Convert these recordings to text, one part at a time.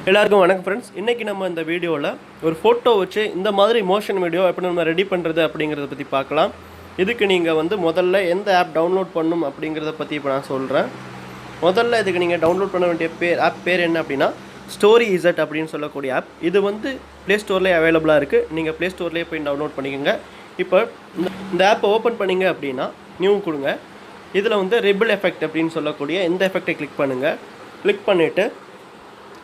எல்லாருக்கும் வணக்கம் ஃப்ரெண்ட்ஸ். இன்றைக்கி நம்ம இந்த வீடியோவில் ஒரு ஃபோட்டோ வச்சு இந்த மாதிரி மோஷன் வீடியோ எப்படி நம்ம ரெடி பண்ணுறது அப்படிங்கிறத பற்றி பார்க்கலாம். இதுக்கு நீங்கள் முதல்ல எந்த ஆப் டவுன்லோட் பண்ணணும் அப்படிங்கிறத பற்றி இப்போ நான் சொல்கிறேன். முதல்ல இதுக்கு நீங்கள் டவுன்லோட் பண்ண வேண்டிய ஆப் பேர் என்ன அப்படின்னா StoryZ அப்படின்னு சொல்லக்கூடிய ஆப். இது ப்ளே ஸ்டோர்லேயே அவைலபிளாக இருக்குது. நீங்கள் ப்ளே ஸ்டோர்லேயே போய் டவுன்லோட் பண்ணிக்கோங்க. இப்போ இந்த ஆப்பை ஓப்பன் பண்ணிங்க அப்படின்னா நியூ கொடுங்க. இதில் ரிபிள் எஃபெக்ட் அப்படின்னு சொல்லக்கூடிய இந்த எஃபெக்டை கிளிக் பண்ணுங்கள். கிளிக் பண்ணிவிட்டு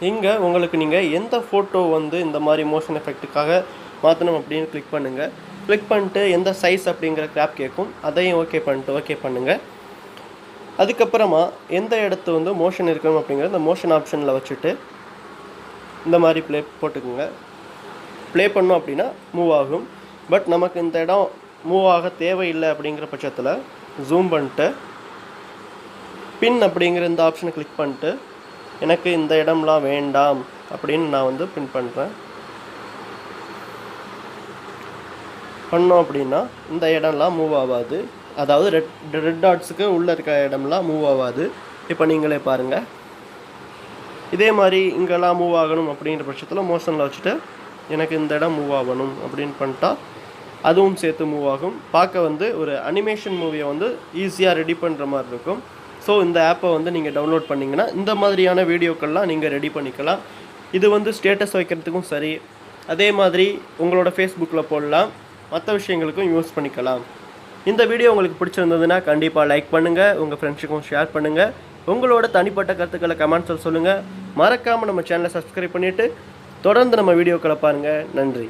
இங்கே உங்களுக்கு நீங்கள் எந்த ஃபோட்டோ இந்த மாதிரி மோஷன் எஃபெக்ட்டுக்காக மாற்றணும் அப்படின்னு கிளிக் பண்ணுங்கள். கிளிக் பண்ணிட்டு எந்த சைஸ் அப்படிங்கிற கிராப் கேட்கும், அதையும் ஓகே பண்ணுங்கள். அதுக்கப்புறமா எந்த இடத்து மோஷன் இருக்கணும் அப்படிங்கிற இந்த மோஷன் ஆப்ஷனில் வச்சுட்டு இந்த மாதிரி போட்டுக்குங்க. ப்ளே பண்ணோம் அப்படின்னா மூவ் ஆகும். பட் நமக்கு இந்த இடம் மூவ் ஆக தேவையில்லை அப்படிங்கிற பட்சத்தில் ஜூம் பண்ணிட்டு பின் அப்படிங்கிற இந்த ஆப்ஷனை கிளிக் பண்ணிட்டு எனக்கு இந்த இடம்லாம் வேண்டாம் அப்படின்னு நான் பின் பண்ணுறேன். பண்ணோம் அப்படின்னா இந்த இடம்லாம் மூவ் ஆகாது. அதாவது ரெட் டாட்ஸுக்கு உள்ளே இருக்க இடம்லாம் மூவ் ஆகாது. இப்போ நீங்களே பாருங்கள். இதே மாதிரி இங்கெல்லாம் மூவ் ஆகணும் அப்படிங்கிற பட்சத்தில் மோஷனில் வச்சுட்டு எனக்கு இந்த இடம் மூவ் ஆகணும் அப்படின்னு பண்ணிட்டா அதுவும் சேர்த்து மூவ் ஆகும். பார்க்க ஒரு அனிமேஷன் மூவியை ஈஸியாக ரெடி பண்ணுற மாதிரி இருக்கும். ஸோ இந்த ஆப்பை நீங்கள் டவுன்லோட் பண்ணிங்கன்னா இந்த மாதிரியான வீடியோக்கள்லாம் நீங்கள் ரெடி பண்ணிக்கலாம். இது ஸ்டேட்டஸ் வைக்கிறதுக்கும் சரி, அதே மாதிரி உங்களோட ஃபேஸ்புக்கில் போடலாம், மற்ற விஷயங்களுக்கும் யூஸ் பண்ணிக்கலாம். இந்த வீடியோ உங்களுக்கு பிடிச்சிருந்ததுன்னா கண்டிப்பாக லைக் பண்ணுங்கள், உங்கள் ஃப்ரெண்ட்ஸுக்கும் ஷேர் பண்ணுங்கள். உங்களோட தனிப்பட்ட கருத்துக்களை கமெண்ட்ஸில் சொல்லுங்கள். மறக்காமல் நம்ம சேனலை சப்ஸ்கிரைப் பண்ணிவிட்டு தொடர்ந்து நம்ம வீடியோக்களை பாருங்கள். நன்றி.